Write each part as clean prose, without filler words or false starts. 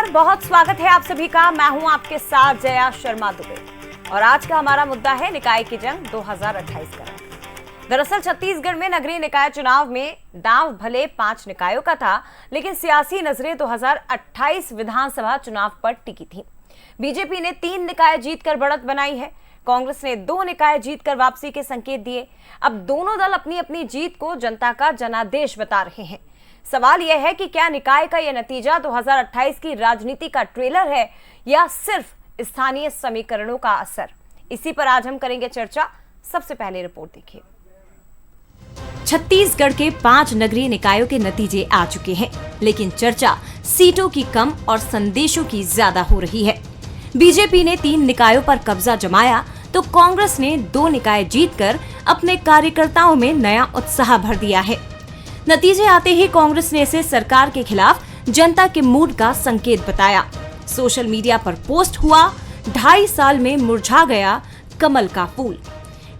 नमस्कार, बहुत स्वागत है आप सभी का। मैं हूं आपके साथ जया शर्मा दुबे और आज का हमारा मुद्दा है निकाय की जंग 2028 का। दरअसल छत्तीसगढ़ में नगरीय निकाय चुनाव में दांव भले 5 निकायों का था, लेकिन सियासी नजरें 2028 विधानसभा चुनाव पर टिकी थी। बीजेपी ने 3 निकाय जीतकर बढ़त बनाई है, कांग्रेस ने 2 निकाय जीतकर वापसी के संकेत दिए। अब दोनों दल अपनी अपनी जीत को जनता का जनादेश बता रहे हैं। सवाल यह है कि क्या निकाय का यह नतीजा 2028 की राजनीति का ट्रेलर है या सिर्फ स्थानीय समीकरणों का असर? इसी पर आज हम करेंगे चर्चा। सबसे पहले रिपोर्ट देखिए। छत्तीसगढ़ के 5 नगरीय निकायों के नतीजे आ चुके हैं, लेकिन चर्चा सीटों की कम और संदेशों की ज्यादा हो रही है। बीजेपी ने 3 निकायों पर कब्जा जमाया तो कांग्रेस ने 2 निकाय जीतकर अपने कार्यकर्ताओं में नया उत्साह भर दिया है। नतीजे आते ही कांग्रेस ने इसे सरकार के खिलाफ जनता के मूड का संकेत बताया। सोशल मीडिया पर पोस्ट हुआ, 2.5 साल में मुरझा गया कमल का फूल।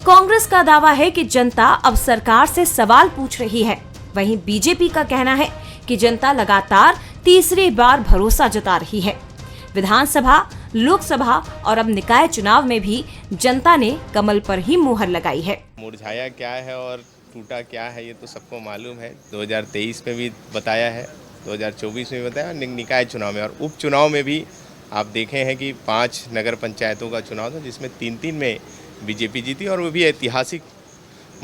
कांग्रेस का दावा है कि जनता अब सरकार से सवाल पूछ रही है। वहीं बीजेपी का कहना है कि जनता लगातार तीसरी बार भरोसा जता रही है। विधानसभा, लोकसभा और अब निकाय चुनाव में भी जनता ने कमल पर ही मुहर लगाई है। मुरझाया क्या है और टूटा क्या है ये तो सबको मालूम है। 2023 में भी बताया है, 2024 में भी बताया, निकाय चुनाव में और उपचुनाव में भी आप देखे हैं कि 5 नगर पंचायतों का चुनाव था, जिसमें 3 में बीजेपी जीती और वो भी ऐतिहासिक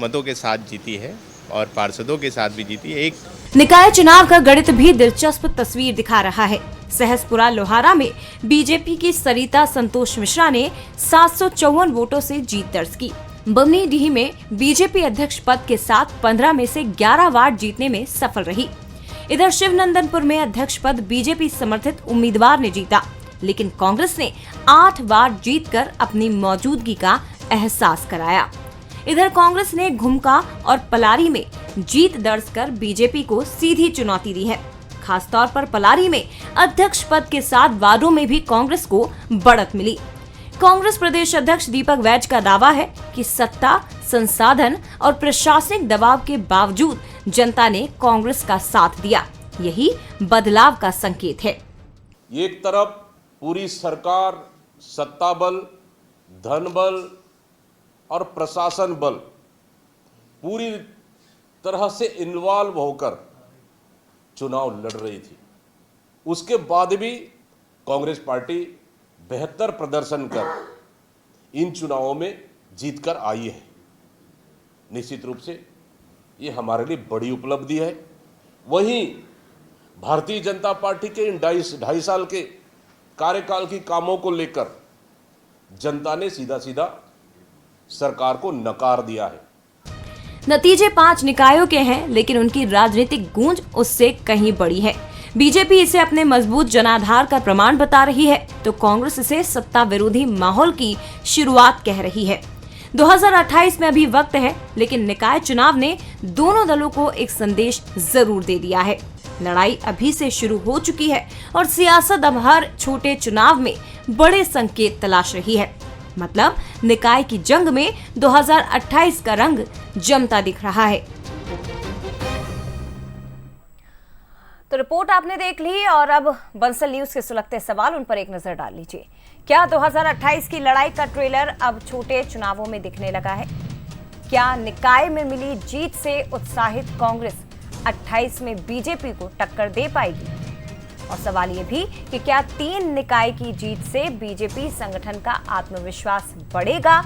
मतों के साथ जीती है और पार्षदों के साथ भी जीती है। एक निकाय चुनाव का गणित भी दिलचस्प तस्वीर दिखा रहा है। सहसपुरा लोहारा में बीजेपी की सरिता संतोष मिश्रा ने 754 वोटों से जीत दर्ज की। बमनीडीह में बीजेपी अध्यक्ष पद के साथ 15 में से 11 वार्ड जीतने में सफल रही। इधर शिवनंदनपुर में अध्यक्ष पद बीजेपी समर्थित उम्मीदवार ने जीता, लेकिन कांग्रेस ने 8 वार्ड जीतकर अपनी मौजूदगी का एहसास कराया। इधर कांग्रेस ने घुमका और पलारी में जीत दर्ज कर बीजेपी को सीधी चुनौती दी है। खासतौर पर पलारी में अध्यक्ष पद के साथ वार्डों में भी कांग्रेस को बढ़त मिली। कांग्रेस प्रदेश अध्यक्ष दीपक वैज का दावा है कि सत्ता, संसाधन और प्रशासनिक दबाव के बावजूद जनता ने कांग्रेस का साथ दिया। यही बदलाव का संकेत है। एक तरफ पूरी सरकार सत्ता बल, धन बल और प्रशासन बल पूरी तरह से इन्वॉल्व होकर चुनाव लड़ रही थी। उसके बाद भी कांग्रेस पार्टी बेहतर प्रदर्शन कर इन चुनावों में जीतकर आई है। निश्चित रूप से ये हमारे लिए बड़ी उपलब्धि है। वहीं भारतीय जनता पार्टी के इन 2.5 साल के कार्यकाल की कामों को लेकर जनता ने सीधा सीधा सरकार को नकार दिया है। नतीजे 5 निकायों के हैं, लेकिन उनकी राजनीतिक गूंज उससे कहीं बड़ी है। बीजेपी इसे अपने मजबूत जनाधार का प्रमाण बता रही है, तो कांग्रेस इसे सत्ता विरोधी माहौल की शुरुआत कह रही है। 2028 में अभी वक्त है, लेकिन निकाय चुनाव ने दोनों दलों को एक संदेश जरूर दे दिया है। लड़ाई अभी से शुरू हो चुकी है और सियासत अब हर छोटे चुनाव में बड़े संकेत तलाश रही है। मतलब निकाय की जंग में 2028 का रंग जमता दिख रहा है। तो रिपोर्ट आपने देख ली और अब बंसल न्यूज के सुलगते सवाल, उन पर एक नजर डाल लीजिए। क्या 2028 की लड़ाई का ट्रेलर अब छोटे चुनावों में दिखने लगा है? क्या निकाय में मिली जीत से उत्साहित कांग्रेस 28 में बीजेपी को टक्कर दे पाएगी? और सवाल ये भी कि क्या 3 निकाय की जीत से बीजेपी संगठन का आत्मविश्वास बढ़ेगा?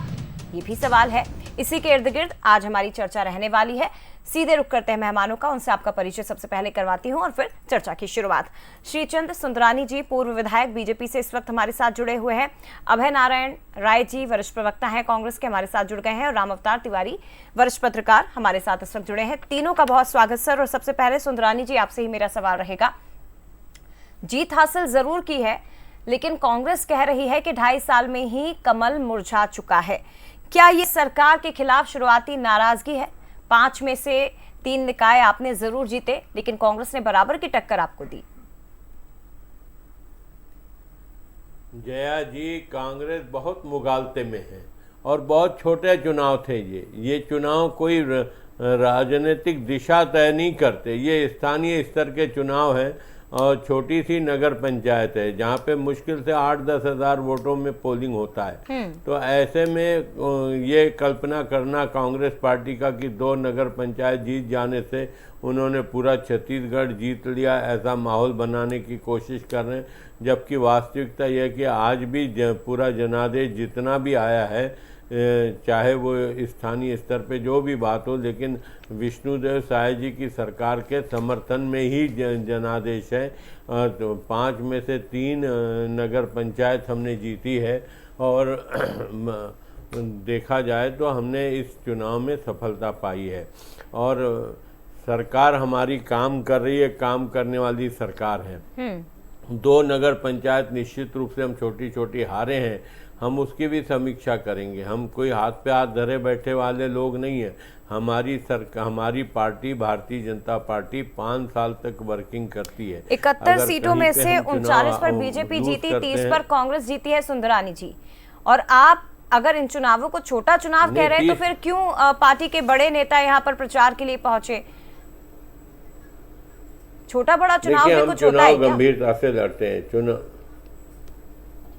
ये भी सवाल है। इसी के इर्द गिर्द आज हमारी चर्चा रहने वाली है। सीधे रुख करते हैं मेहमानों का, उनसे आपका परिचय सबसे पहले करवाती हूं और फिर चर्चा की शुरुआत। श्रीचंद सुंदरानी जी, पूर्व विधायक, बीजेपी से इस वक्त हमारे साथ जुड़े हुए हैं। अभय नारायण राय जी, वरिष्ठ प्रवक्ता हैं कांग्रेस के, हमारे साथ जुड़ गए हैं। और राम अवतार तिवारी, वरिष्ठ पत्रकार, हमारे साथ इस वक्त जुड़े हैं। तीनों का बहुत स्वागत सर। और सबसे पहले सुंदरानी जी, आपसे ही मेरा सवाल रहेगा। जीत हासिल जरूर की है, लेकिन कांग्रेस कह रही है कि 2.5 साल में ही कमल मुरझा चुका है। क्या ये सरकार के खिलाफ शुरुआती नाराजगी है? 5 में से 3 निकाय आपने जरूर जीते, लेकिन कांग्रेस ने बराबर की टक्कर आपको दी। जया जी, कांग्रेस बहुत मुगालते में है और बहुत छोटे चुनाव थे ये चुनाव कोई राजनीतिक दिशा तय नहीं करते। ये स्थानीय स्तर के चुनाव हैं और छोटी सी नगर पंचायत है जहाँ पे मुश्किल से 8-10 हज़ार वोटों में पोलिंग होता है। तो ऐसे में ये कल्पना करना कांग्रेस पार्टी का कि 2 नगर पंचायत जीत जाने से उन्होंने पूरा छत्तीसगढ़ जीत लिया, ऐसा माहौल बनाने की कोशिश कर रहे हैं, जबकि वास्तविकता यह है कि आज भी पूरा जनादेश जितना भी आया है, चाहे वो स्थानीय स्तर पे जो भी बात हो, लेकिन विष्णुदेव साय जी की सरकार के समर्थन में ही जनादेश है। तो 5 में से 3 नगर पंचायत हमने जीती है और देखा जाए तो हमने इस चुनाव में सफलता पाई है और सरकार हमारी काम कर रही है, काम करने वाली सरकार है। 2 नगर पंचायत निश्चित रूप से हम छोटी छोटी हारे हैं, हम उसकी भी समीक्षा करेंगे। हम कोई हाथ पे हाथ धरे बैठे वाले लोग नहीं हैं। हमारी पार्टी भारतीय जनता पार्टी 5 साल तक वर्किंग करती है। 71 सीटों में से 39 पर बीजेपी जीती, 30 पर कांग्रेस जीती है सुंदरानी जी। और आप अगर इन चुनावों को छोटा चुनाव कह रहे हैं तो फिर क्यों पार्टी के बड़े नेता यहाँ पर प्रचार के लिए पहुंचे? छोटा बड़ा चुनाव में कुछ होता है क्या? गंभीरता से लड़ते हैं चुनाव।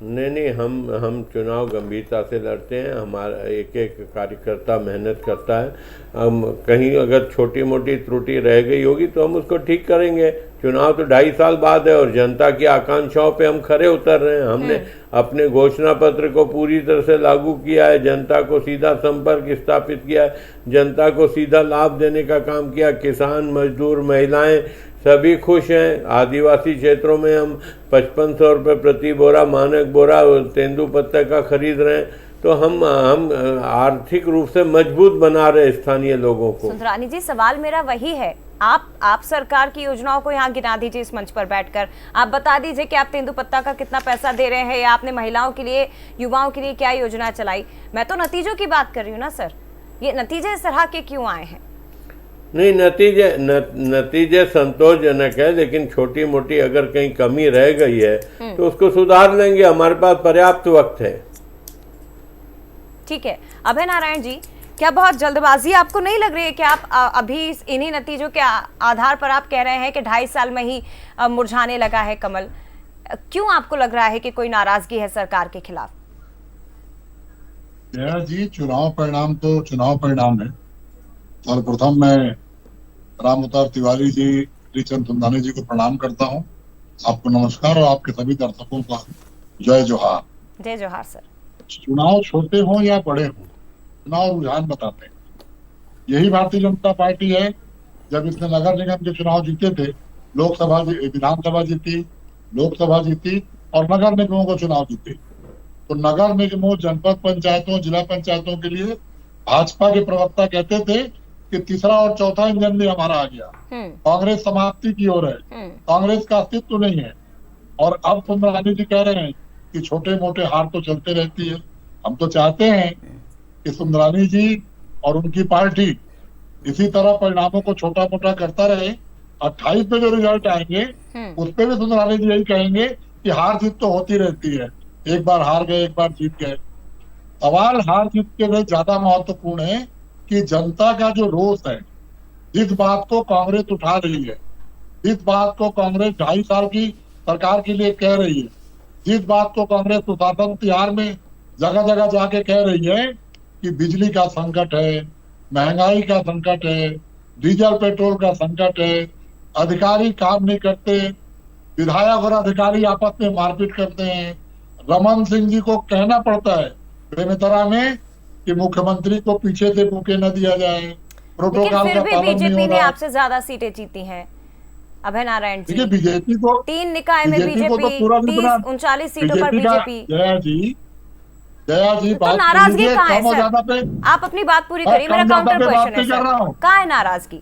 नहीं, हम चुनाव गंभीरता से लड़ते हैं। हमारा एक एक कार्यकर्ता मेहनत करता है। हम कहीं अगर छोटी मोटी त्रुटि रह गई होगी तो हम उसको ठीक करेंगे। चुनाव तो 2.5 साल बाद है और जनता की आकांक्षाओं पे हम खरे उतर रहे हैं। हमने अपने घोषणा पत्र को पूरी तरह से लागू किया है, जनता को सीधा संपर्क स्थापित किया है, जनता को सीधा लाभ देने का काम किया। किसान, मजदूर, महिलाएं सभी खुश हैं। आदिवासी क्षेत्रों में हम 5500 रुपये प्रति बोरा मानक बोरा तेंदुपत्ते का खरीद रहे हैं। तो हम आर्थिक रूप से मजबूत बना रहे स्थानीय लोगों को। सुंदरानी जी, सवाल मेरा वही है, आप सरकार की योजनाओं को यहाँ गिना दीजिए इस मंच पर बैठकर। आप बता दीजिए कि आप तेंदुपत्ता का कितना पैसा दे रहे हैं या आपने महिलाओं के लिए, युवाओं के लिए क्या योजना चलाई। मैं तो नतीजों की बात कर रही हूँ ना सर। ये नतीजे इस तरह के क्यों आए हैं? नहीं, नतीजे संतोषजनक है, लेकिन छोटी मोटी अगर कहीं कमी रह गई है तो उसको सुधार लेंगे। हमारे पास पर्याप्त वक्त है। ठीक है। अभय नारायण जी, क्या बहुत जल्दबाजी आपको नहीं लग रही है कि आप अभी इन्हीं नतीजों के आधार पर आप कह रहे हैं कि 2.5 साल में ही मुरझाने लगा है कमल? क्यों आपको लग रहा है कि कोई नाराजगी है सरकार के खिलाफ? जया जी, चुनाव परिणाम तो चुनाव परिणाम है। सर्वप्रथम मैं राम अवतार तिवारी जी, श्रीचंद सुंदरानी जी को प्रणाम करता हूं। आपको नमस्कार और आपके सभी दर्शकों का जय जोहार। जय जोहार सर। चुनाव छोटे हों या बड़े हों, चुनाव रुझान बताते हैं। यही भारतीय जनता पार्टी है। जब इसने नगर निगम के चुनाव जीते थे, लोकसभा, विधानसभा जीती, लोकसभा जीती और नगर निगमों को चुनाव जीते, तो नगर निगमों, जनपद पंचायतों, जिला पंचायतों के लिए भाजपा के प्रवक्ता कहते थे कि तीसरा और चौथा इंजन भी हमारा आ गया, कांग्रेस समाप्ति की ओर है, कांग्रेस का अस्तित्व नहीं है। और अब सुंदरानी जी कह रहे हैं कि छोटे मोटे हार तो चलते रहती है। हम तो चाहते हैं कि सुंदरानी जी और उनकी पार्टी इसी तरह परिणामों को छोटा मोटा करता रहे। 28 में जो रिजल्ट आएंगे उस पे भी सुंदरानी जी यही कहेंगे कि हार जीत तो होती रहती है, एक बार हार गए, एक बार जीत गए। सवाल हार जीत के लिए ज्यादा महत्वपूर्ण है कि जनता का जो रोष है, जिस बात को कांग्रेस उठा रही है, जिस बात को कांग्रेस 2.5 साल की सरकार के लिए कह रही है, जिस बात को कांग्रेस सुशासन तिहार में जगह जगह जाके कह रही है कि बिजली का संकट है, महंगाई का संकट है, डीजल पेट्रोल का संकट है, अधिकारी काम नहीं करते, विधायक और अधिकारी आपस में मारपीट करते हैं। रमन सिंह जी को कहना पड़ता है बेमेतरा में कि मुख्यमंत्री को पीछे से बुके न दिया जाए, प्रोटोकॉल का पालन नहीं हो रहा। बीजेपी ने आपसे ज्यादा सीटें जीती हैं अभय नारायण जी। बीजेपी को 3 निकाय में बीजेपी 39 सीटों पर बीजेपी। जया जी, तो नाराजगी कहाँ है सर? आप अपनी बात पूरी करिए, मेरा काउंटर क्वेश्चन है सर, कहाँ है नाराजगी?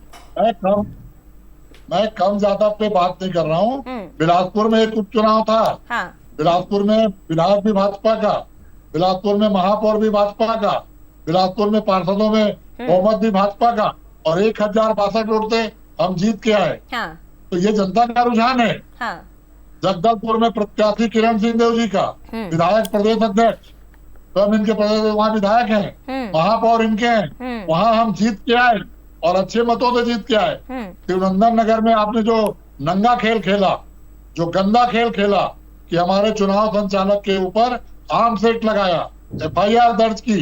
मैं कम ज्यादा पे बात नहीं कर रहा हूँ। बिलासपुर में एक उपचुनाव था। हाँ। बिलासपुर में विधायक भी भाजपा का, बिलासपुर में महापौर भी भाजपा का, बिलासपुर में पार्षदों में बहुमत भी भाजपा का और 1062 वोट थे, हम जीत के आए। हाँ। तो ये जनता का रुझान है। हाँ। जगदलपुर में प्रत्याशी किरण सिंहदेव जी का, विधायक प्रदेश अध्यक्ष, स्वयं इनके प्रदेश वहाँ विधायक हैं, महापौर इनके हैं, वहाँ हम जीत के आए और अच्छे मतों से जीत के आए। त्रिवेंद्रम नगर में आपने जो नंगा खेल खेला, जो गंदा खेल खेला कि हमारे चुनाव संचालक के ऊपर आर्म एक्ट लगाया, FIR दर्ज की,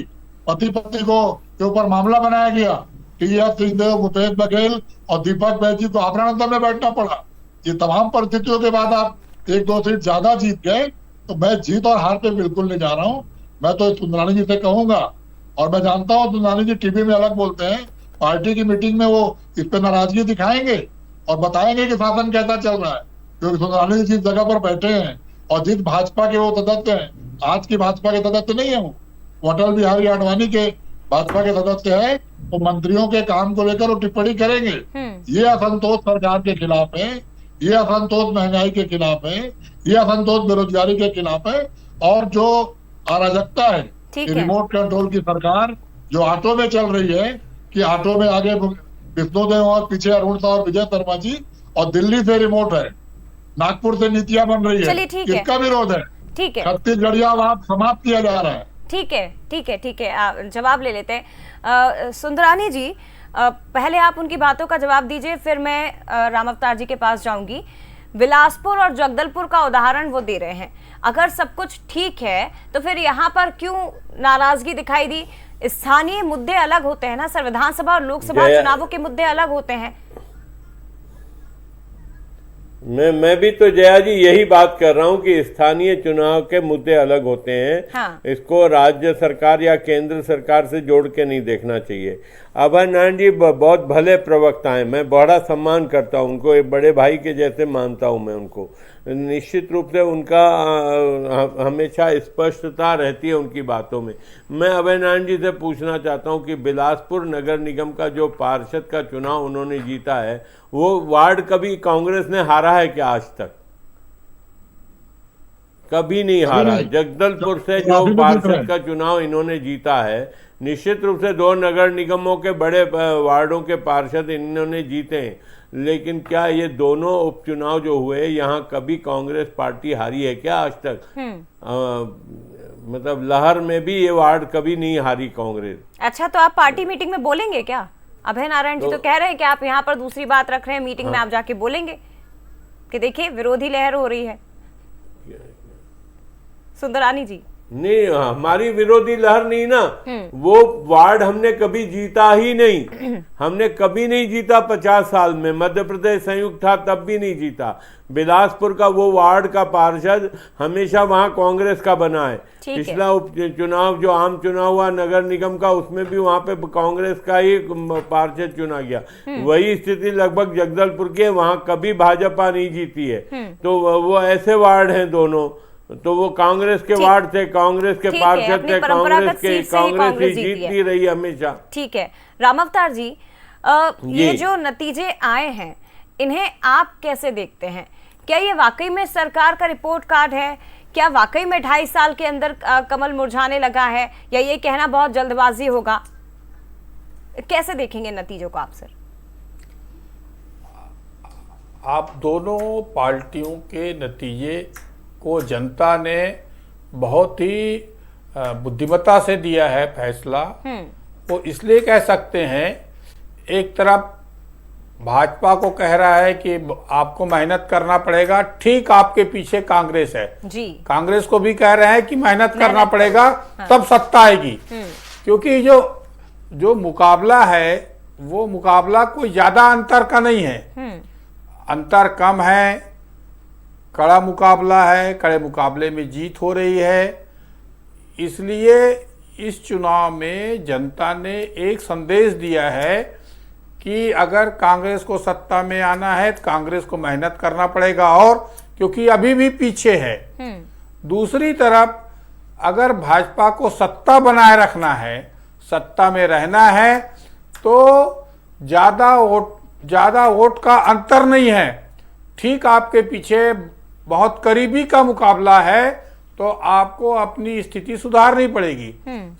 पति पत्नी को के ऊपर मामला बनाया गया, TS सिंहदेव, भूपेश बघेल और दीपक बैज जी को अपरांतर में बैठना पड़ा। ये तमाम परिस्थितियों के बाद आप 1-2 सीट ज्यादा जीत गए, तो मैं जीत और हार पे बिल्कुल नहीं जा रहा हूँ। मैं तो सुंदरानी जी से कहूंगा, और मैं जानता हूँ सुंदरानी जी टीवी में अलग बोलते हैं, पार्टी की मीटिंग में वो इस पे नाराजगी दिखाएंगे और बताएंगे कि शासन कैसा चल रहा है, क्योंकि सुंदरानी जी जिस जगह पर बैठे हैं और जिस भाजपा के वो सदस्य हैं, आज की भाजपा के सदस्य नहीं है, वो अटल बिहारी आडवाणी के भाजपा के सदस्य है, तो मंत्रियों के काम को लेकर वो टिप्पणी करेंगे। ये असंतोष सरकार के खिलाफ है, ये असंतोष महंगाई के खिलाफ है, ये असंतोष बेरोजगारी के खिलाफ है, और जो अराजकता है कि रिमोट कंट्रोल की सरकार जो ऑटो में चल रही है, कि ऑटो में आगे विष्णुदेव और पीछे अरुण साह और विजय शर्मा जी, और दिल्ली से रिमोट है, नागपुर से नीतियां बन रही है, किसका विरोध है? ठीक है, छत्तीसगढ़िया वहां समाप्त किया जा रहा है। ठीक है, ठीक है, ठीक है, जवाब ले लेते हैं। सुंदरानी जी, पहले आप उनकी बातों का जवाब दीजिए, फिर मैं रामावतार जी के पास जाऊंगी। बिलासपुर और जगदलपुर का उदाहरण वो दे रहे हैं, अगर सब कुछ ठीक है तो फिर यहाँ पर क्यों नाराजगी दिखाई दी? स्थानीय मुद्दे अलग होते हैं ना सर, विधानसभा और लोकसभा चुनावों के मुद्दे अलग होते हैं। मैं भी तो जया जी यही बात कर रहा हूं कि स्थानीय चुनाव के मुद्दे अलग होते हैं। हाँ। इसको राज्य सरकार या केंद्र सरकार से जोड़ के नहीं देखना चाहिए। अभय नारायण जी बहुत भले प्रवक्ता हैं, मैं बड़ा सम्मान करता हूं उनको, एक बड़े भाई के जैसे मानता हूं मैं उनको। निश्चित रूप से उनका हमेशा स्पष्टता रहती है उनकी बातों में। मैं अभय नारायण जी से पूछना चाहता हूं कि बिलासपुर नगर निगम का जो पार्षद का चुनाव उन्होंने जीता है, वो वार्ड कभी कांग्रेस ने हारा है क्या आज तक? कभी नहीं हारा। जगदलपुर से जो पार्षद का चुनाव इन्होंने जीता है, निश्चित रूप से 2 नगर निगमों के बड़े वार्डों के पार्षद इन्होंने जीते हैं, लेकिन क्या ये दोनों उपचुनाव जो हुए यहाँ कभी कांग्रेस पार्टी हारी है क्या आज तक? मतलब लहर में भी ये वार्ड कभी नहीं हारी कांग्रेस। अच्छा, तो आप पार्टी मीटिंग में बोलेंगे क्या? अभय नारायण जी तो कह रहे हैं कि आप यहाँ पर दूसरी बात रख रहे हैं, मीटिंग में आप जाके बोलेंगे कि देखिए विरोधी लहर हो रही है। सुंदरानी जी, नहीं, हमारी विरोधी लहर नहीं ना, वो वार्ड हमने कभी जीता ही नहीं। हमने कभी नहीं जीता 50 साल में। मध्य प्रदेश संयुक्त था तब भी नहीं जीता। बिलासपुर का वो वार्ड का पार्षद हमेशा वहां कांग्रेस का बना है। पिछला उपचुनाव जो आम चुनाव हुआ नगर निगम का, उसमें भी वहां पे कांग्रेस का ही पार्षद चुना गया। वही स्थिति लगभग जगदलपुर की है, वहां कभी भाजपा नहीं जीती है। तो वो ऐसे वार्ड हैं दोनों, तो वो कांग्रेस के वार्ड थे, कांग्रेस के पार्षद थे, कांग्रेस ही जीतती रही हमेशा। ठीक है रामावतार जी, ये जो नतीजे आए हैं इन्हें आप कैसे देखते हैं? क्या ये वाकई में सरकार का रिपोर्ट कार्ड है? क्या वाकई में 2.5 साल के अंदर कमल मुरझाने लगा है, या ये कहना बहुत जल्दबाजी होगा? कैसे देखेंगे नतीजों को आप सर? आप दोनों पार्टियों के नतीजे को जनता ने बहुत ही बुद्धिमत्ता से दिया है फैसला। वो इसलिए कह सकते हैं, एक तरफ भाजपा को कह रहा है कि आपको मेहनत करना पड़ेगा, ठीक आपके पीछे कांग्रेस है जी। कांग्रेस को भी कह रहे हैं कि मेहनत करना पड़ेगा, हाँ। तब सत्ता आएगी। क्योंकि जो मुकाबला है वो मुकाबला कोई ज्यादा अंतर का नहीं है, अंतर कम है, कड़ा मुकाबला है, कड़े मुकाबले में जीत हो रही है। इसलिए इस चुनाव में जनता ने एक संदेश दिया है कि अगर कांग्रेस को सत्ता में आना है तो कांग्रेस को मेहनत करना पड़ेगा, और क्योंकि अभी भी पीछे है। दूसरी तरफ अगर भाजपा को सत्ता बनाए रखना है, सत्ता में रहना है, तो ज्यादा वोट का अंतर नहीं है, ठीक आपके पीछे बहुत करीबी का मुकाबला है, तो आपको अपनी स्थिति सुधारनी पड़ेगी।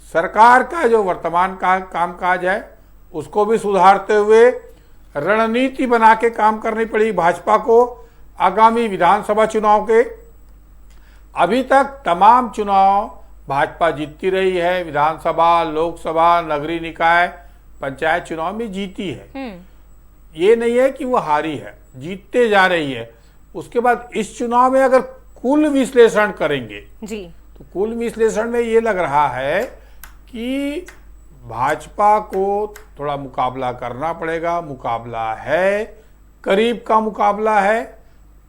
सरकार का जो वर्तमान का कामकाज है उसको भी सुधारते हुए रणनीति बना के काम करनी पड़ेगी भाजपा को आगामी विधानसभा चुनाव के। अभी तक तमाम चुनाव भाजपा जीतती रही है, विधानसभा, लोकसभा, नगरीय निकाय, पंचायत चुनाव में जीती है। ये नहीं है कि वो हारी है, जीतते जा रही है। उसके बाद इस चुनाव में अगर कुल विश्लेषण करेंगे जी, तो कुल विश्लेषण में ये लग रहा है कि भाजपा को थोड़ा मुकाबला करना पड़ेगा, मुकाबला है, करीब का मुकाबला है,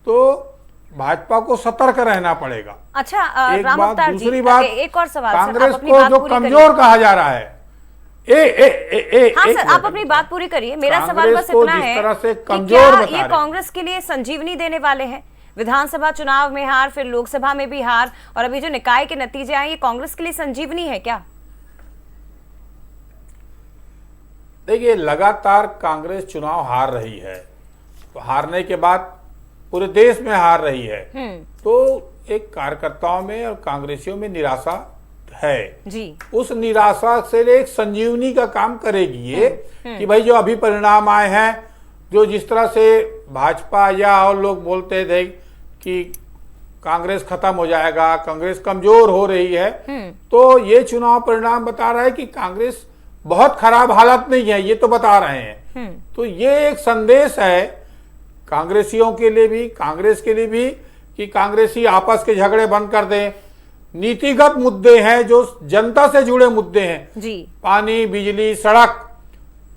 तो भाजपा को सतर्क रहना पड़ेगा। अच्छा एक राम बात, अवतार दूसरी जी, बात, एक और सवाल सर, कांग्रेस आप अपनी को बात जो पूरी करिए। कमजोर कहा जा रहा है, हाँ एक सर, आप अपनी बात पूरी करिए। मेरा सवाल कांग्रेस बस को इतना जिस है तरह से कि कमजोर क्या बता ये रहे हैं। कांग्रेस के लिए संजीवनी देने वाले हैं? विधानसभा चुनाव में हार, फिर लोकसभा में भी हार, और अभी जो निकाय के नतीजे आए, ये कांग्रेस के लिए संजीवनी है क्या? देखिए, लगातार कांग्रेस चुनाव हार रही है, तो हारने के बाद पूरे देश में हार रही है, तो एक कार्यकर्ताओं में और कांग्रेसियों में निराशा है जी। उस निराशा से एक संजीवनी का काम करेगी ये कि भाई जो अभी परिणाम आए हैं, जो जिस तरह से भाजपा या और लोग बोलते थे कि कांग्रेस खत्म हो जाएगा, कांग्रेस कमजोर हो रही है, तो ये चुनाव परिणाम बता रहा है कि कांग्रेस बहुत खराब हालत नहीं है, ये तो बता रहे हैं। तो ये एक संदेश है कांग्रेसियों के लिए भी, कांग्रेस के लिए भी, कि कांग्रेसी आपस के झगड़े बंद कर दें। नीतिगत मुद्दे हैं, जो जनता से जुड़े मुद्दे हैं जी, पानी, बिजली, सड़क,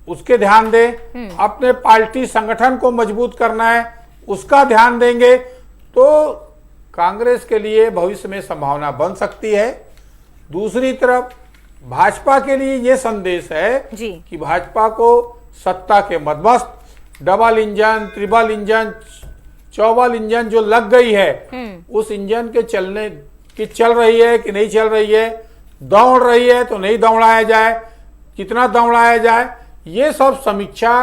उसके ध्यान दें। अपने पार्टी संगठन को मजबूत करना है, उसका ध्यान देंगे तो कांग्रेस के लिए भविष्य में संभावना बन सकती है। दूसरी तरफ भाजपा के लिए यह संदेश है जी। कि भाजपा को सत्ता के मदमस्त डबल इंजन, ट्रिपल इंजन, चौबल इंजन जो लग गई है, उस इंजन के चलने की चल रही है कि नहीं चल रही है, दौड़ रही है तो नहीं दौड़ाया जाए, कितना दौड़ाया जाए, ये सब समीक्षा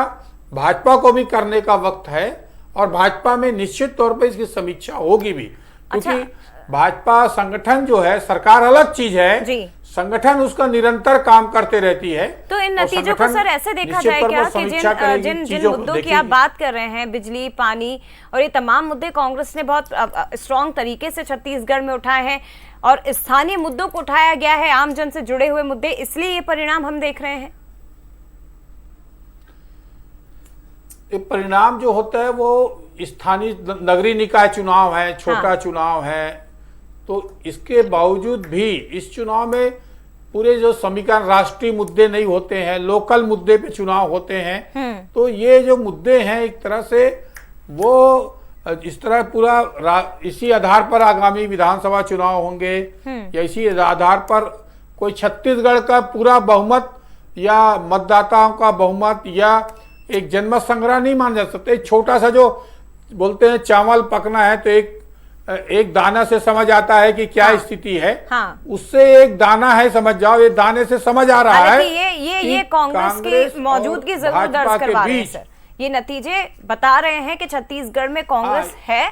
भाजपा को भी करने का वक्त है और भाजपा में निश्चित तौर पर इसकी समीक्षा होगी भी, क्योंकि भाजपा संगठन जो है, सरकार अलग चीज है जी, संगठन उसका निरंतर काम करते रहती है। तो इन नतीजों को सर ऐसे देखा जाए क्या कि जिन मुद्दों की आप बात कर रहे हैं, बिजली, पानी और ये तमाम मुद्दे कांग्रेस ने बहुत स्ट्रॉन्ग तरीके से छत्तीसगढ़ में उठाए हैं और स्थानीय मुद्दों को उठाया गया है, आम जन से जुड़े हुए मुद्दे, इसलिए ये परिणाम हम देख रहे हैं? ये परिणाम जो होता है वो स्थानीय नगरीय निकाय चुनाव है, छोटा चुनाव है, तो इसके बावजूद भी इस चुनाव में पूरे जो समीकरण राष्ट्रीय मुद्दे नहीं होते हैं, लोकल मुद्दे पे चुनाव होते हैं, तो ये जो मुद्दे हैं एक तरह से वो इस तरह पूरा इसी आधार पर आगामी विधानसभा चुनाव होंगे या इसी आधार पर कोई छत्तीसगढ़ का पूरा बहुमत या मतदाताओं का बहुमत या एक जनमत संग्रह नहीं मान जा सकते। एक छोटा सा जो बोलते हैं चावल पकना है तो एक दाना से समझ आता है कि क्या स्थिति है, उससे एक दाना है, समझ जाओ, ये दाने से समझ आ रहा है ये कांग्रेस की मौजूदगी जरूर दर्ज करवा रहे हैं सर। ये नतीजे बता रहे हैं कि छत्तीसगढ़ में कांग्रेस है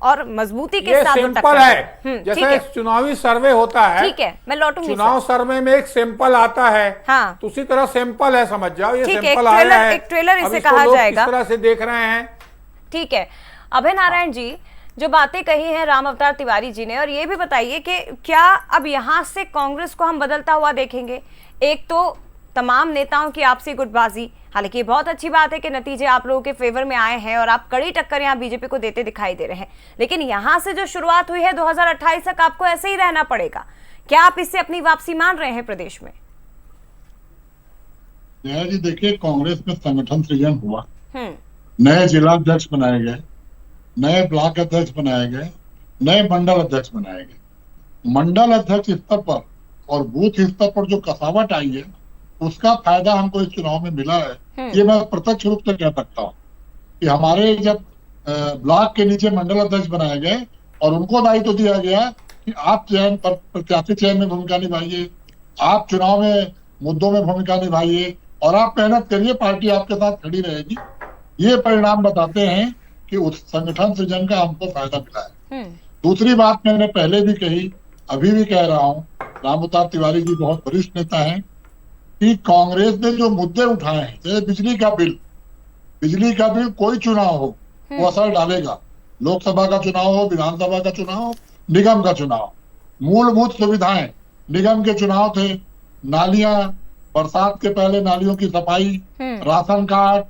और मजबूती के साथ सिंपल है, जैसे चुनावी सर्वे होता है, ठीक है, मैं लौटूंगी। चुनाव सर्वे में एक सैंपल आता है, हाँ, तो उसी तरह सैंपल है, समझ जाओ, ये सैंपल आया है, एक ट्रेलर इसे कहा जाएगा, इस तरह से देख रहे हैं। ठीक है, अभय नारायण जी जो बातें कही हैं राम अवतार तिवारी जी ने, और ये भी बताइए कि क्या अब यहाँ से कांग्रेस को हम बदलता हुआ देखेंगे? एक तो तमाम नेताओं की आपसी गुटबाजी, हालांकि ये बहुत अच्छी बात है कि नतीजे आप लोगों के फेवर में आए हैं और आप कड़ी टक्कर यहाँ बीजेपी को देते दिखाई दे रहे हैं, लेकिन यहाँ से जो शुरुआत हुई है 2028 तक आपको ऐसे ही रहना पड़ेगा। क्या आप इससे अपनी वापसी मान रहे हैं प्रदेश में? जी देखिए, कांग्रेस में संगठन सृजन हुआ, नए जिला अध्यक्ष बनाए गए, नए ब्लॉक अध्यक्ष बनाए गए, नए मंडल अध्यक्ष बनाए गए। मंडल अध्यक्ष स्तर पर और बूथ स्तर पर जो कसावट आई है उसका फायदा हमको इस चुनाव में मिला है। ये मैं प्रत्यक्ष रूप से कह सकता हूँ कि हमारे जब ब्लॉक के नीचे मंडल अध्यक्ष बनाए गए और उनको दायित्व दिया गया कि आप चयन पर प्रत्याशी चयन में भूमिका निभाइए, आप चुनाव में मुद्दों में भूमिका निभाइए और आप मेहनत करिए, पार्टी आपके साथ खड़ी रहेगी। ये परिणाम बताते हैं कि उस संगठन सृजन का हमको फायदा मिला है। दूसरी बात मैंने पहले भी कही, अभी भी कह रहा हूँ, राम अवतार तिवारी जी बहुत वरिष्ठ नेता हैं, कि कांग्रेस ने जो मुद्दे उठाए हैं, जैसे बिजली का बिल कोई चुनाव हो वो असर डालेगा, लोकसभा का चुनाव हो, विधानसभा का चुनाव हो, निगम का चुनाव। मूलभूत सुविधाएं निगम के चुनाव थे, नालियां, बरसात के पहले नालियों की सफाई, राशन कार्ड,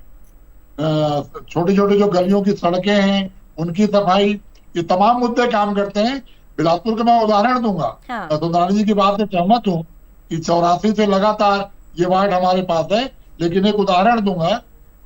छोटी छोटी जो गलियों की सड़कें हैं उनकी सफाई, ये तमाम मुद्दे काम करते हैं। बिलासपुर का मैं उदाहरण दूंगा। हाँ। मैं सुंदरानी जी की बात से सहमत हूँ कि 84 से लगातार ये वार्ड हमारे पास है, लेकिन एक उदाहरण दूंगा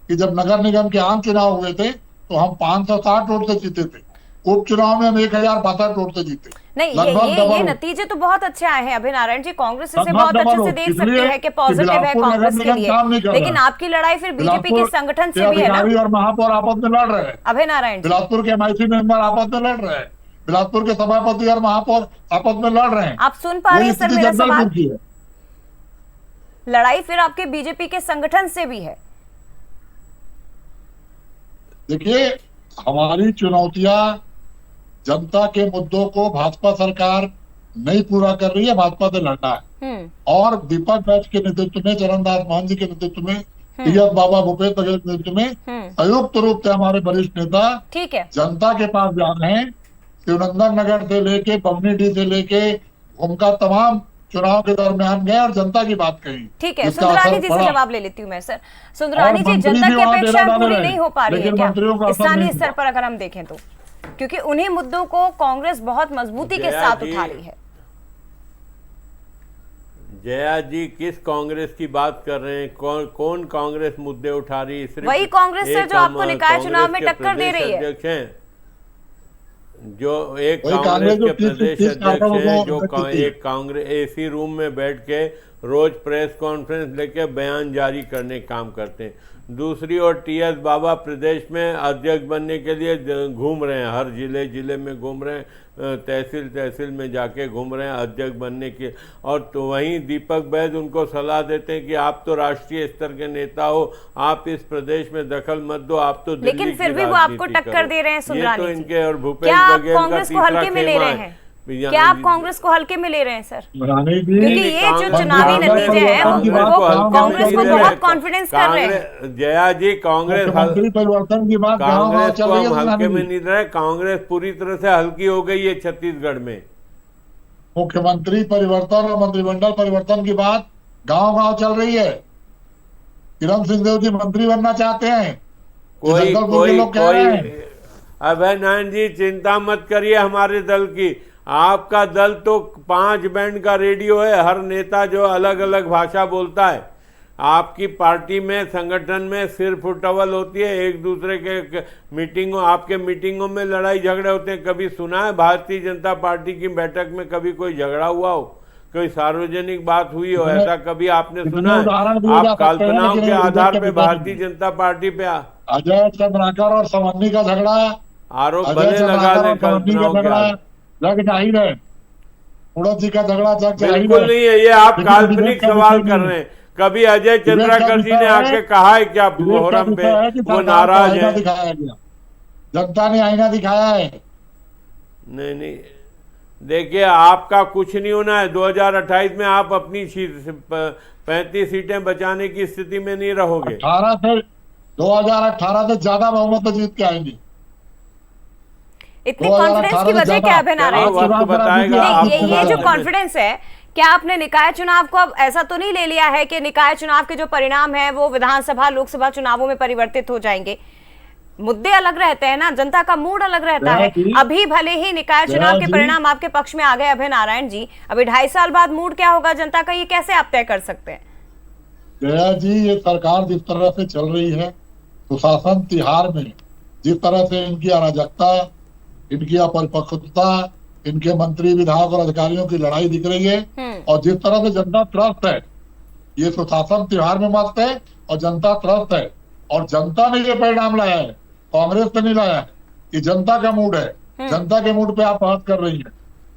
कि जब नगर निगम के आम चुनाव हुए थे तो हम 560 वोट से जीते थे, उपचुनाव में हम 1062 वोट से जीते। नहीं, लगभग ये डबल। नतीजे तो बहुत अच्छे आए हैं अभय नारायण जी। कांग्रेस इसे लगभग बहुत अच्छे डबल से देख इसलिए सकते हैं कि कि पॉजिटिव है बिलासपुर कांग्रेस नगर के निगम काम नहीं लिए, कर लेकिन रहा है। आपकी लड़ाई फिर बीजेपी के बिलासपुर संगठन के से भी है ना अधिकारी और महापौर आपस में लड़ रहे हैं। अभय नारायण जी। बिलासपुर के MIC मेंबर आपस में लड़ रहे हैं। बिलासपुर के सभापति और महापौर आपस में लड़ रहे हैं। आप सुन पा रहे हैं वही सर स्थिति मेरा जगदलपुर सवाल? की है। लड़ाई फिर आपके बीजेपी के संगठन से भी है। देखिए, हमारी चुनौतियां जनता के मुद्दों को भाजपा सरकार नहीं पूरा कर रही है, भाजपा से लड़ना है। और दीपक बैच के नेतृत्व में, चरणदास महंत जी के नेतृत्व में, TS बाबा भूपेश बघेल के नेतृत्व में संयुक्त रूप से हमारे वरिष्ठ नेता ठीक है, जनता के पास जा रहे हैं। शिवनंदन नगर से लेके बमनीडी से लेके उनका तमाम चुनाव के दरमियान गए और जनता की बात कही। ठीक है। जिसका सुंदरानी असर जी से पड़ा। जवाब ले लेती हूँ मैं सर। सुंदरानी और जी, मंत्री जनता भी की वहाँ अपेक्षा डेरा डाले पूरी रहे। नहीं हो पा रही है लेकिन क्या मंत्रियों का असर स्थानीय नहीं स्तर हुआ। पर अगर हम देखें तो? क्योंकि उन्हीं मुद्दों को कांग्रेस बहुत मजबूती के जया साथ जी, उठा रही है। जया जी किस कांग्रेस की बात कर रहे हैं? कौन कांग्रेस मुद्दे उठा रही है? सिर्फ वही कांग्रेस सर एक जो आपको निकाय कांग्रेस चुनाव में के टक्कर दे प्रदेश रही है। अध्यक्ष हैं, जो एक वही कांग्रेस जो के 30 प्रदेश 30 अध्यक्ष कांग्रेस हैं, वो जो अध्यक्ष थी। एक कांग्रेस AC रूम में बैठ के रोज प्रेस कॉन्फ्रेंस लेके बयान जारी करने का काम करते हैं। दूसरी ओर TS बाबा प्रदेश में अध्यक्ष बनने के लिए घूम रहे हैं, हर जिले में घूम रहे हैं, तहसील में जाके घूम रहे हैं अध्यक्ष बनने के। और तो वहीं दीपक बैज उनको सलाह देते हैं कि आप तो राष्ट्रीय स्तर के नेता हो, आप इस प्रदेश में दखल मत दो, आप तो दिल्ली लेकिन फिर की भी वो आपको राजनीति टक्कर करो। दे रहे हैं ये सुंदरानी तो जी। इनके और भूपेश क्या आप बघेल का कांग्रेस को तीसरा हल्के में ले खेमा रहे है। हैं? क्या आप कांग्रेस को हल्के में ले रहे हैं सर? रानी जी, क्योंकि ये जो कांग्रेस चुनावी कांग्रेस नतीजे हैं कांग्रेस वो को कांग्रेस को हल्के में बहुत ले कॉन्फिडेंस कर रहे हैं। जया जी, कांग्रेस मुख्यमंत्री परिवर्तन की बात गाँव कांग्रेस चल को रही है। हम हल्के सुंदरानी में जी, नहीं रहे। कांग्रेस पूरी तरह से हल्की हो गई है छत्तीसगढ़ में। मुख्यमंत्री परिवर्तन और मंत्रिमंडल परिवर्तन की बात गांव चल रही है। किरण सिंहदेव जी मंत्री बनना चाहते हैं, ये कोई जगदलपुर के कोई लोग कह रहे हैं। कोई अभय नारायण जी, चिंता मत करिए हमारे दल की। आपका दल तो 5 बैंड का रेडियो है, हर नेता जो अलग अलग भाषा बोलता है। आपकी पार्टी में, संगठन में सिर फुटवल होती है, एक दूसरे के मीटिंगों, आपके मीटिंगों में लड़ाई झगड़े होते हैं। कभी सुना है भारतीय जनता पार्टी की बैठक में कभी कोई झगड़ा हुआ हो, कोई सार्वजनिक बात हुई हो? ऐसा कभी आपने सुना है? उदाहरण दिए जा आप सकते हैं, कल्पनाओं लेकिन के ये आधार विधेयक पे के भारतीय जनता पार्टी पे अजय चंद्राकर और समन्नी का झगड़ा, आरोप अजय भले लगा चंद्राकर ले और समन्नी का कल्पनाओं के झगड़ा आधार। जग जाहिर है। उड़द जी का झगड़ा जग जाहिर बिल्कुल है। नहीं है, ये आप लेकिन काल्पनिक विवेक का सवाल विषय कर नहीं रहे है। हैं। कभी अजय चंद्राकर जी ने आके कहा है क्या फोरम पे वो नाराज है? दिखाया गया, जनता ने आईना दिखाया है। नहीं, देखिए आपका कुछ नहीं होना है। 2028 में आप अपनी 35 सीटें बचाने की स्थिति में नहीं रहोगे। 2018 से ज्यादा बहुमत से जीत के आएंगे। इतनी कॉन्फिडेंस की वजह क्या है अभय नारायण जी? वक्त बताएगा। ये जो कॉन्फिडेंस है, क्या आपने निकाय चुनाव को अब ऐसा तो नहीं ले लिया है कि निकाय चुनाव के जो परिणाम है वो विधानसभा लोकसभा चुनावों में परिवर्तित हो जाएंगे? मुद्दे अलग रहते हैं ना, जनता का मूड अलग रहता है। अभी भले ही निकाय चुनाव के परिणाम आपके पक्ष में आ गए अभय नारायण जी, अभी 2.5 साल बाद मूड क्या होगा जनता का, ये कैसे आप तय कर सकते हैं? जया जी, ये सरकार जिस तरह से चल रही है, सुशासन तिहार में जिस तरह से इनकी अराजकता, इनकी अपरिपक्वता, इनके मंत्री विधायक और अधिकारियों की लड़ाई दिख रही है, और जिस तरह से जनता त्रस्त है, ये सुशासन त्योहार में मस्त है और जनता त्रस्त है। और जनता ने ये परिणाम लाया है, कांग्रेस ने नहीं लाया है। ये जनता का मूड है, जनता के मूड पे आप बात कर रही हैं।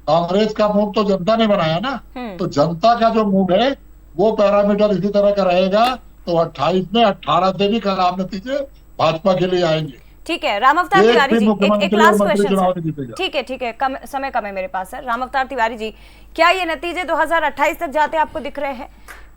कांग्रेस का मूड तो जनता ने बनाया ना, तो जनता का जो मूड है वो पैरामीटर इसी तरह का रहेगा, तो 28 में 18 से भी खराब नतीजे भाजपा के लिए आएंगे। ठीक है, राम अवतार तिवारी जी, एक लास्ट क्वेश्चन। ठीक है, समय कम है मेरे पास सर। राम अवतार तिवारी जी, क्या ये नतीजे 2028 तक जाते आपको दिख रहे हैं?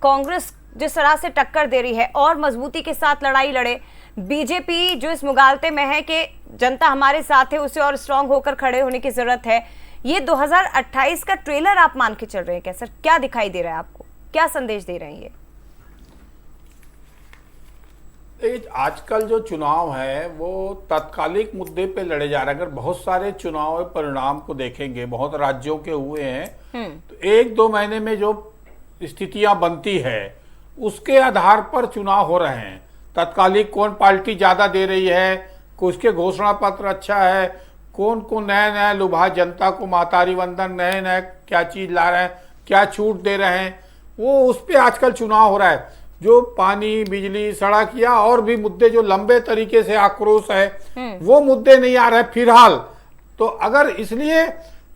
कांग्रेस जिस तरह से टक्कर दे रही है और मजबूती के साथ लड़ाई लड़े, बीजेपी जो इस मुगालते में है कि जनता हमारे साथ है, उसे और स्ट्रांग होकर खड़े होने की जरूरत है, ये 2028 का ट्रेलर आप मान के चल रहे हैं क्या सर? क्या दिखाई दे रहा है आपको, क्या संदेश दे रहे हैं ये? आजकल जो चुनाव है वो तात्कालिक मुद्दे पे लड़े जा रहे हैं। अगर बहुत सारे चुनाव परिणाम को देखेंगे, बहुत राज्यों के हुए हैं, तो 1-2 महीने में जो स्थितियां बनती है उसके आधार पर चुनाव हो रहे हैं। तात्कालिक कौन पार्टी ज्यादा दे रही है, उसके घोषणा पत्र अच्छा है, कौन कौन नया नया लुभा जनता को महतारी वंदन, नए नए क्या चीज ला रहे हैं, क्या छूट दे रहे हैं, वो उस पर आजकल चुनाव हो रहा है। जो पानी, बिजली, सड़क या और भी मुद्दे जो लंबे तरीके से आक्रोश है वो मुद्दे नहीं आ रहे फिलहाल। तो अगर इसलिए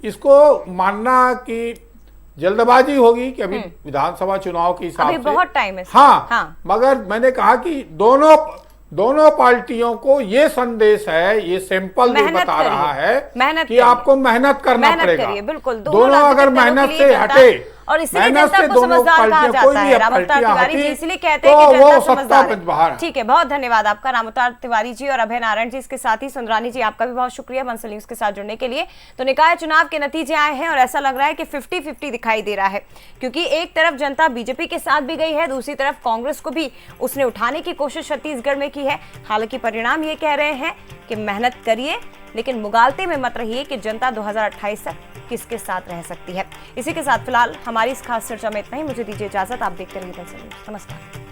इसको मानना कि जल्दबाजी होगी कि अभी विधानसभा चुनाव के हिसाब से बहुत टाइम है। हाँ, मगर मैंने कहा कि दोनों पार्टियों को ये संदेश है, ये सैंपल भी बता रहा है कि आपको मेहनत करना पड़ेगा। बिल्कुल, दोनों अगर मेहनत से हटे, और इसीलिए जनता को समझदार कहा जाता है। रामअवतार तिवारी जी इसलिए कहते हैं कि जनता समझदार है। ठीक है, बहुत धन्यवाद आपका रामअवतार तिवारी जी और अभय नारायण जी। इसके साथ ही सुंदरानी जी आपका भी बहुत शुक्रिया बंसल न्यूज के साथ जुड़ने के लिए। तो निकाय चुनाव के नतीजे आए हैं और ऐसा लग रहा है कि 50-50 दिखाई दे रहा है, क्योंकि एक तरफ जनता बीजेपी के साथ भी गई है, दूसरी तरफ कांग्रेस को भी उसने उठाने की कोशिश छत्तीसगढ़ में की है। हालांकि परिणाम ये कह रहे हैं कि मेहनत करिए लेकिन मुगालते में मत रहिए कि जनता 2028 तक किसके साथ रह सकती है। इसी के साथ फिलहाल हमारी इस खास चर्चा में इतना ही। मुझे दीजिए इजाजत। आप देखते रहिए बंसल न्यूज। नमस्कार।